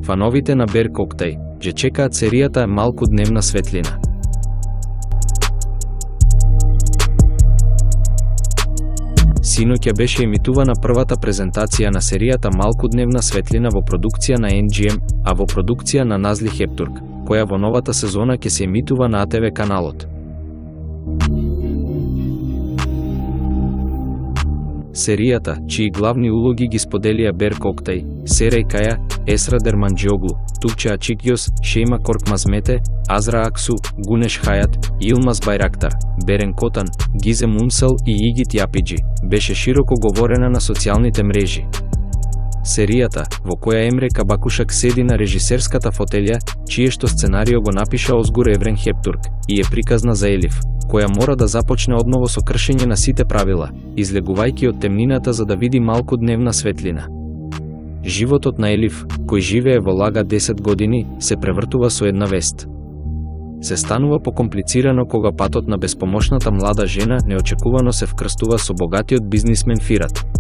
Фановите на Бер Коктей же чекаат серијата Малку дневна светлина. Синоќа беше емитувана првата презентација на серијата Малку дневна светлина во продукција на NGM, а во продукција на Назли Хептург, која во новата сезона ќе се емитува на АТВ каналот. Серијата, чии главни улоги ги споделија Бер Коктей, Сереј Каја, Есра Дерманџиоглу, Тупче Ачикјос, Шейма Коркмазмете, Азра Аксу, Гунеш Хајат, Илмаз Байрактар, Берен Котан, Гизем Унсал и Игит Јапиџи, беше широко говорена на социјалните мрежи. Серијата, во која Емре Кабакушак седи на режисерската фотелја, чиешто сценарио го напиша Озгур Еврен Хептург, и е приказна за Елиф, која мора да започне одново со кршење на сите правила, излегувајќи од темнината за да види малку дневна светлина. Животот на Елиф, кој живее во лага 10 години, се превртува со една вест. Се станува покомплицирано кога патот на беспомошната млада жена неочекувано се вкрстува со богатиот бизнисмен Фират.